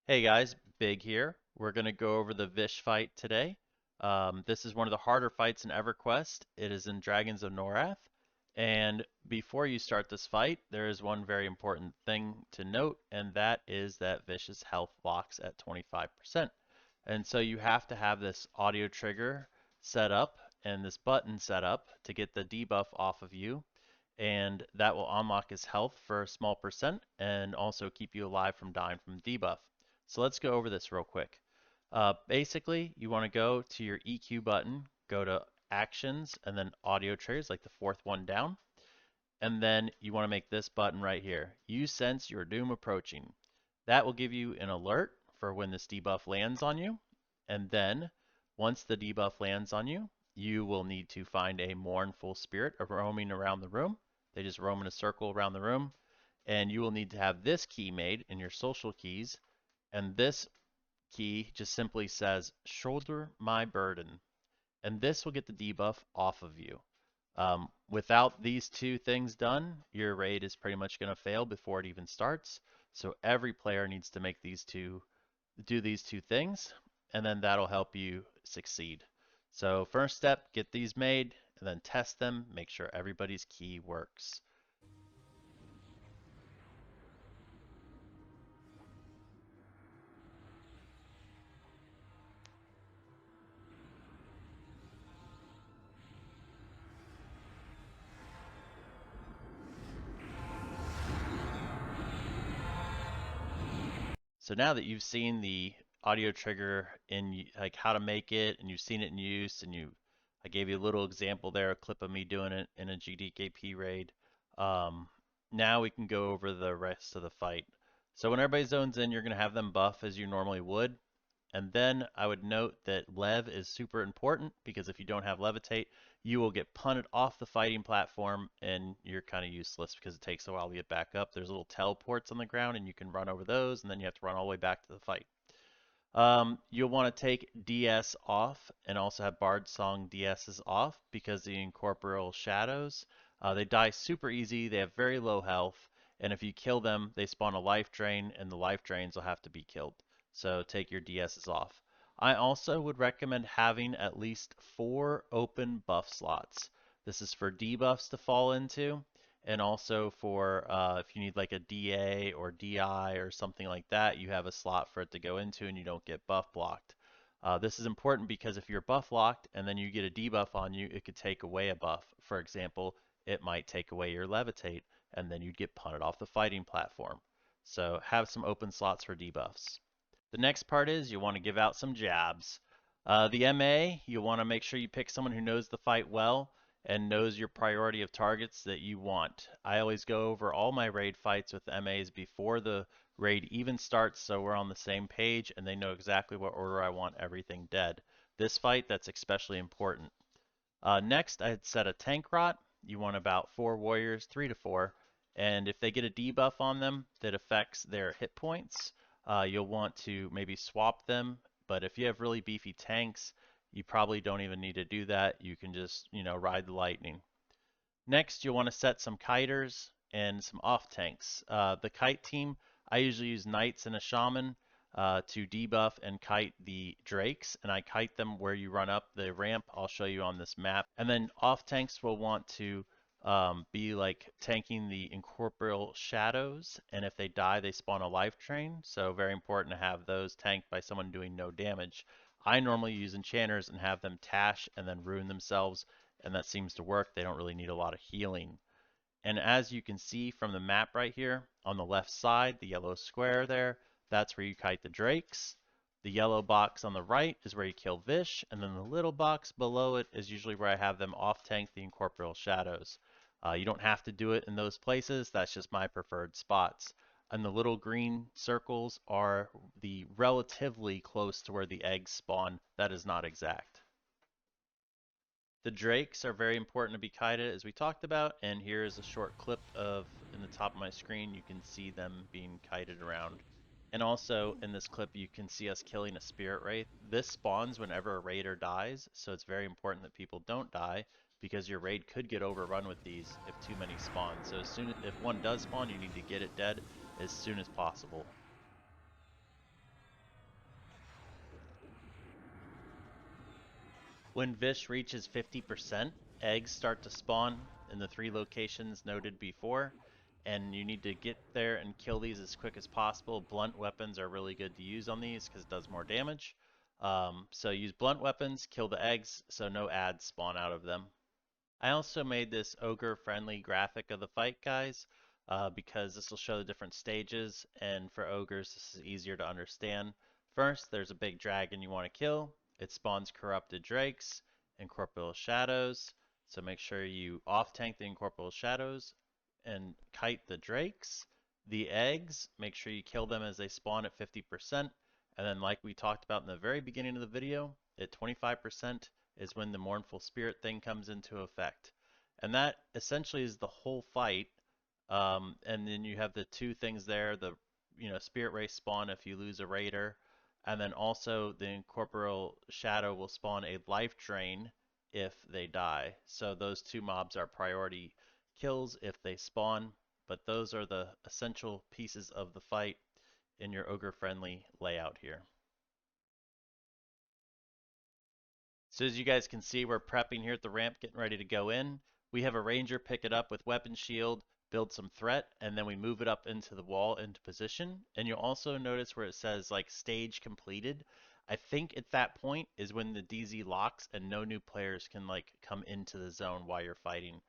Hey guys, Big here. We're going to go over the Vish fight today. This is one of the harder fights in Everquest. It is in Dragons of Norrath. And before you start this fight, there is one very important thing to note, and that is that Vish's health locks at 25%. And so you have to have this audio trigger set up and this button set up to get the debuff off of you. And that will unlock his health for a small percent and also keep you alive from dying from debuff. So let's go over this real quick. Basically, you want to go to your EQ button, go to Actions, and then Audio Triggers, like the fourth one down. And then you want to make this button right here. You sense your doom approaching. That will give you an alert for when this debuff lands on you. And then, once the debuff lands on you, you will need to find a mournful spirit roaming around the room. They just roam in a circle around the room. And you will need to have this key made in your social keys, and this key just simply says shoulder my burden, and this will get the debuff off of you. Without these two things done, your raid is pretty much going to fail before it even starts. So every player needs to do these two things, and then that'll help you succeed. So first step, get these made, and then test them, make sure everybody's key works. So now that you've seen the audio trigger in like how to make it, and you've seen it in use, and I gave you a little example there, a clip of me doing it in a GDKP raid. Um, Now we can go over the rest of the fight. So when everybody zones in, you're going to have them buff as you normally would. And then I would note that Lev is super important, because if you don't have Levitate, you will get punted off the fighting platform and you're kind of useless because it takes a while to get back up. There's little teleports on the ground and you can run over those, and then you have to run all the way back to the fight. You'll want to take DS off and also have Bard Song DSs off, because the incorporeal shadows, they die super easy, they have very low health, and if you kill them, they spawn a life drain, and the life drains will have to be killed. So take your DSs off. I also would recommend having at least 4 open buff slots. This is for debuffs to fall into, and also for if you need like a DA or DI or something like that, you have a slot for it to go into and you don't get buff blocked. This is important because if you're buff locked and then you get a debuff on you, it could take away a buff. For example, it might take away your levitate, and then you'd get punted off the fighting platform. So have some open slots for debuffs. The next part is you want to give out some jabs. The MA, you want to make sure you pick someone who knows the fight well and knows your priority of targets that you want. I always go over all my raid fights with MAs before the raid even starts, so we're on the same page and they know exactly what order I want everything dead. This fight, that's especially important. Next, I'd set a tank rot. You want about 4 warriors, 3 to 4, and if they get a debuff on them that affects their hit points, you'll want to maybe swap them. But if you have really beefy tanks, you probably don't even need to do that. You can just, ride the lightning. Next, you'll want to set some kiters and some off tanks. The kite team, I usually use knights and a shaman to debuff and kite the drakes, and I kite them where you run up the ramp. I'll show you on this map. And then off tanks will want to be like tanking the incorporeal shadows, and if they die, they spawn a life drain. So very important to have those tanked by someone doing no damage. I normally use enchanters and have them tash and then ruin themselves, and that seems to work. They don't really need a lot of healing. And as you can see from the map right here, on the left side, the yellow square there, that's where you kite the drakes. The yellow box on the right is where you kill Vish, and then the little box below it is usually where I have them off tank the incorporeal shadows. You don't have to do it in those places, that's just my preferred spots. And the little green circles are the relatively close to where the eggs spawn. That is not exact. The drakes are very important to be kited, as we talked about, and here is a short clip of, in the top of my screen, you can see them being kited around. And also in this clip you can see us killing a spirit wraith. This spawns whenever a raider dies, so it's very important that people don't die, because your raid could get overrun with these if too many spawn. So if one does spawn, you need to get it dead as soon as possible. When Vish reaches 50%, eggs start to spawn in the 3 locations noted before, and you need to get there and kill these as quick as possible. Blunt weapons are really good to use on these because it does more damage. So use blunt weapons, kill the eggs, so no ads spawn out of them. I also made this ogre-friendly graphic of the fight, guys, because this will show the different stages, and for ogres this is easier to understand. First, there's a big dragon you want to kill. It spawns corrupted drakes, incorporeal shadows, so make sure you off-tank the incorporeal shadows and kite the drakes. The eggs, make sure you kill them as they spawn at 50%, and then like we talked about in the very beginning of the video, at 25%, is when the mournful spirit thing comes into effect. And that essentially is the whole fight. And then you have the 2 things there, the spirit race spawn if you lose a raider, and then also the incorporeal shadow will spawn a life drain if they die. So those 2 mobs are priority kills if they spawn, but those are the essential pieces of the fight in your ogre-friendly layout here. So as you guys can see, we're prepping here at the ramp, getting ready to go in. We have a ranger pick it up with weapon shield, build some threat, and then we move it up into the wall into position. And you'll also notice where it says like stage completed. I think at that point is when the DZ locks and no new players can like come into the zone while you're fighting.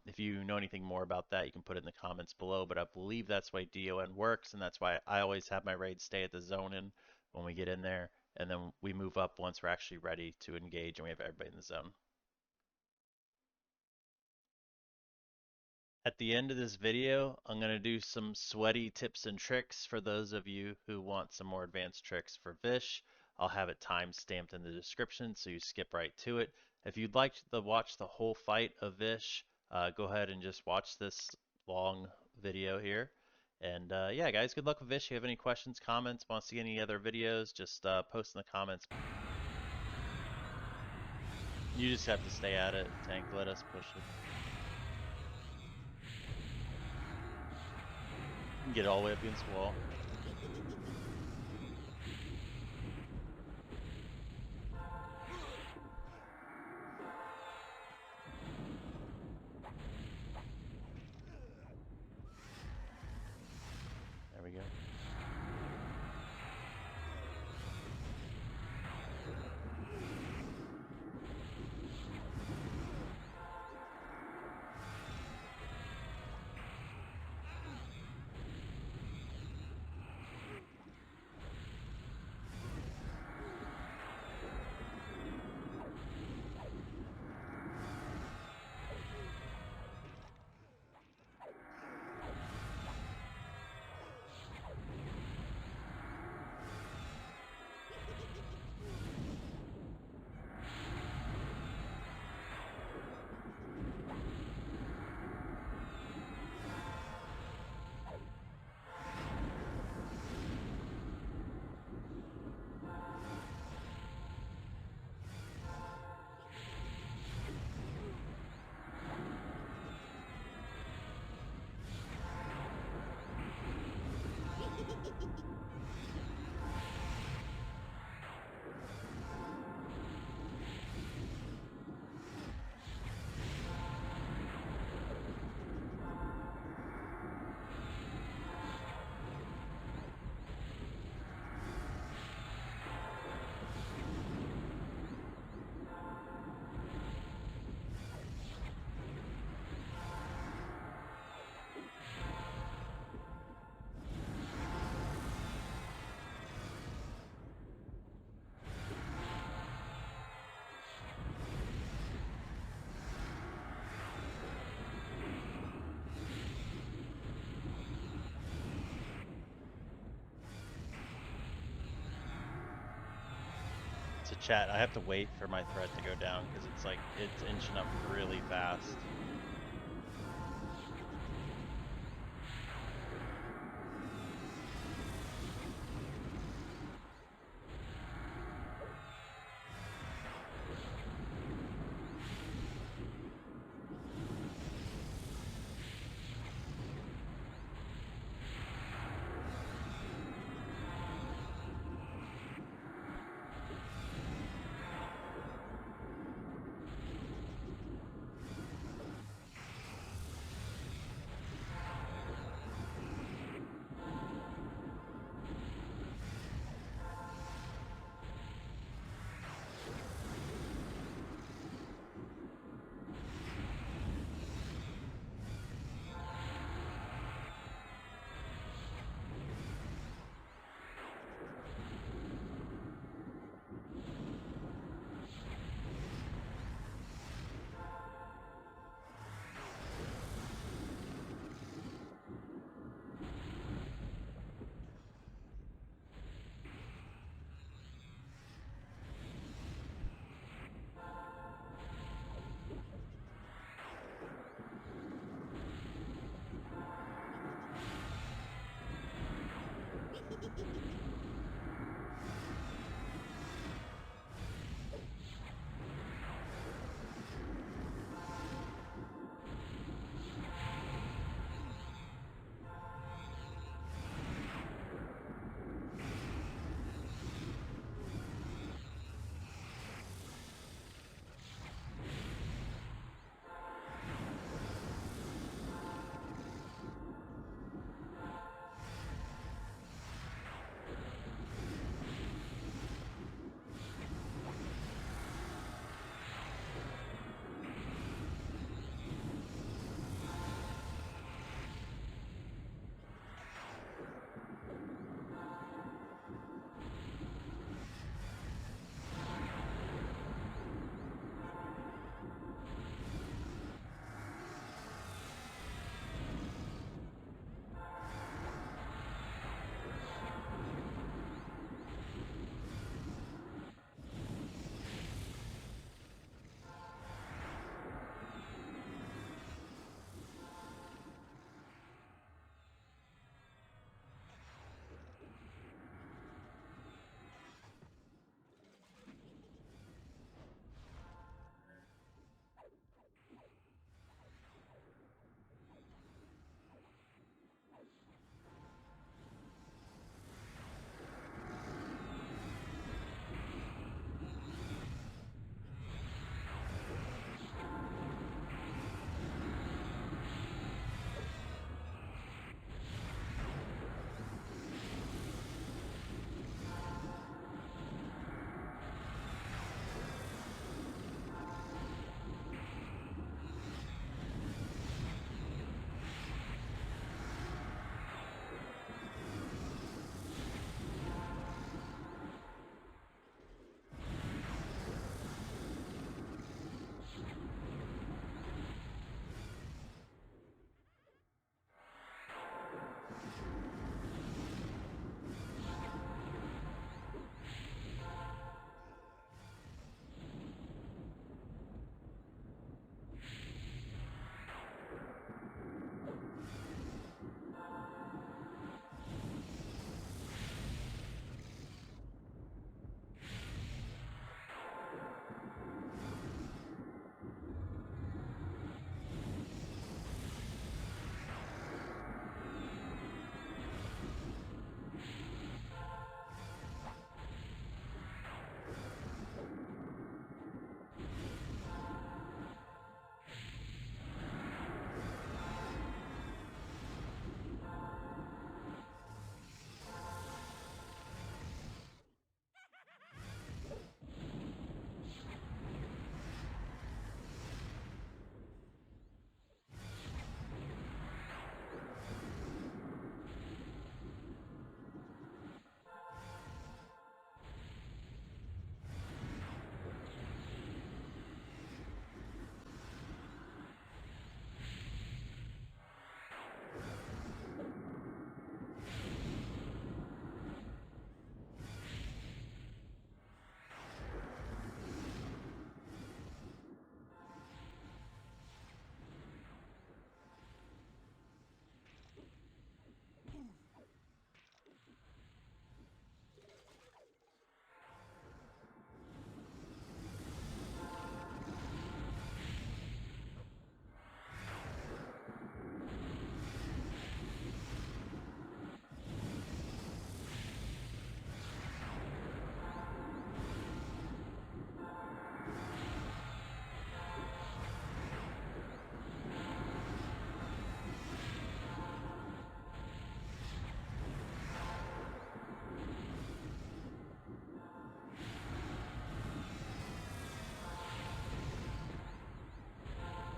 If you know anything more about that, you can put it in the comments below, but I believe that's why DON works, and that's why I always have my raids stay at the zone in when we get in there, and then we move up once we're actually ready to engage and we have everybody in the zone. At the end of this video, I'm going to do some sweaty tips and tricks for those of you who want some more advanced tricks for Vish. I'll have it time stamped in the description so you skip right to it. If you'd like to watch the whole fight of Vish, go ahead and just watch this long video here. And yeah, guys, good luck with Vish. If you have any questions, comments, want to see any other videos, just post in the comments. You just have to stay at it, tank, let us push it. You can get it all the way up against the wall. There we go. So chat, I have to wait for my threat to go down because it's like, it's inching up really fast.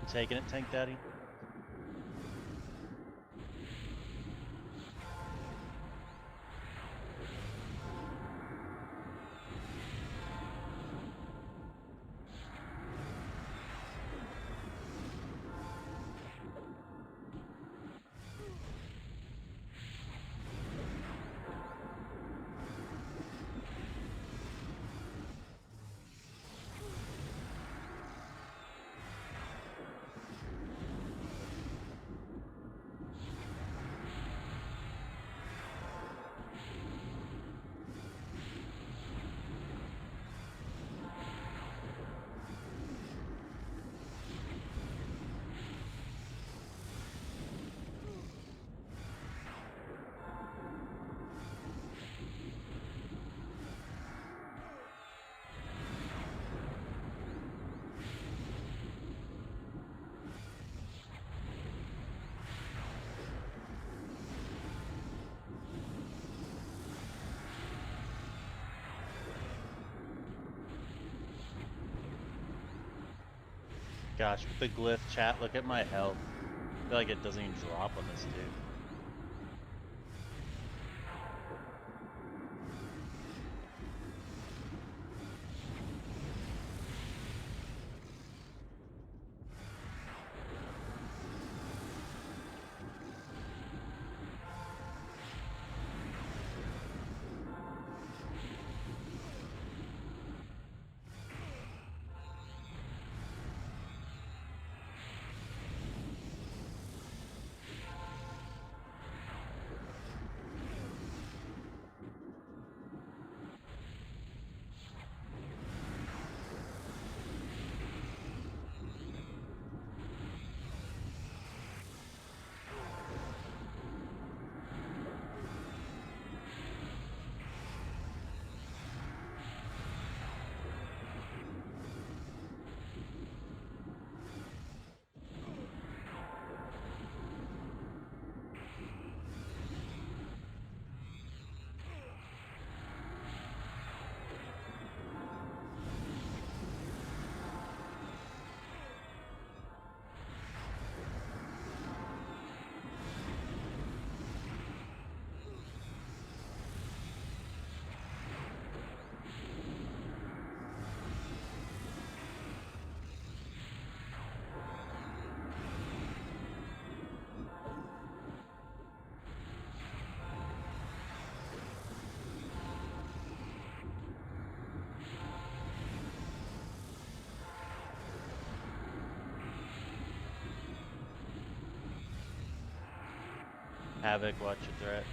Taking it, Tank Daddy? Gosh, with the glyph chat, look at my health. I feel like it doesn't even drop on this dude. Havoc, watch your threat.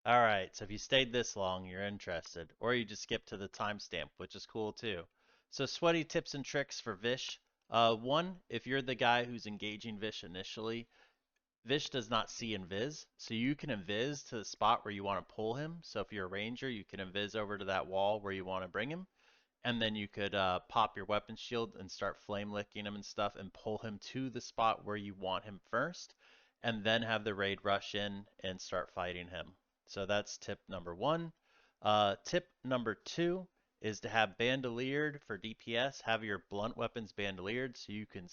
Alright, so if you stayed this long, you're interested. Or you just skip to the timestamp, which is cool too. So sweaty tips and tricks for Vish. One, if you're the guy who's engaging Vish initially, Vish does not see invis, so you can invis to the spot where you want to pull him. So if you're a ranger, you can invis over to that wall where you want to bring him, and then you could pop your weapon shield and start flame licking him and stuff and pull him to the spot where you want him first, and then have the raid rush in and start fighting him. So that's tip number one. Tip number two is to have bandoliered for DPS. Have your blunt weapons bandoliered so you can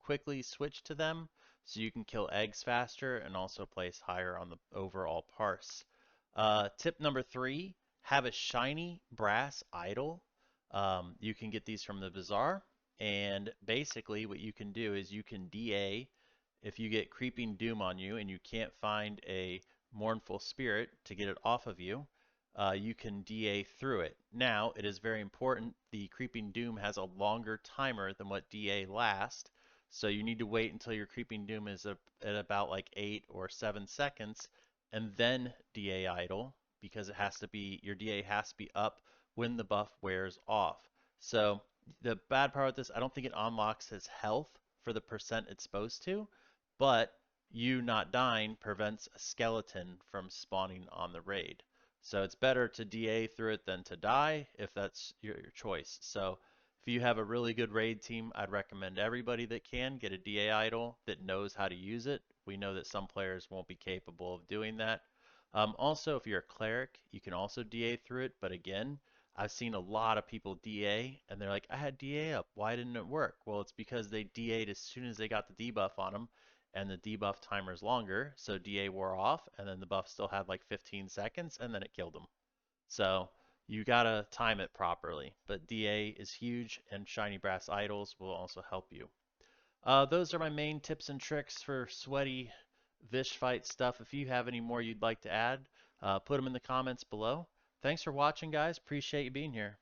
quickly switch to them, so you can kill eggs faster and also place higher on the overall parse. Tip number three, have a shiny brass idol. You can get these from the bazaar, and basically what you can do is you can DA if you get Creeping Doom on you and you can't find a Mournful Spirit to get it off of you, you can DA through it. Now, it is very important, the Creeping Doom has a longer timer than what DA lasts, so you need to wait until your Creeping Doom is at about like 8 or 7 seconds, and then DA idle, because it has to be, your DA has to be up when the buff wears off. So the bad part with this, I don't think it unlocks his health for the percent it's supposed to, but you not dying prevents a skeleton from spawning on the raid. So it's better to DA through it than to die if that's your choice. So if you have a really good raid team, I'd recommend everybody that can get a DA idol that knows how to use it. We know that some players won't be capable of doing that. Also, if you're a cleric, you can also DA through it, but again, I've seen a lot of people DA and they're like, I had DA up, why didn't it work? Well, it's because they DA'd as soon as they got the debuff on them, and the debuff timer is longer, so DA wore off, and then the buff still had like 15 seconds, and then it killed them. So you gotta time it properly. But DA is huge, and shiny brass idols will also help you. Those are my main tips and tricks for sweaty Vish fight stuff. If you have any more you'd like to add, put them in the comments below. Thanks for watching, guys. Appreciate you being here.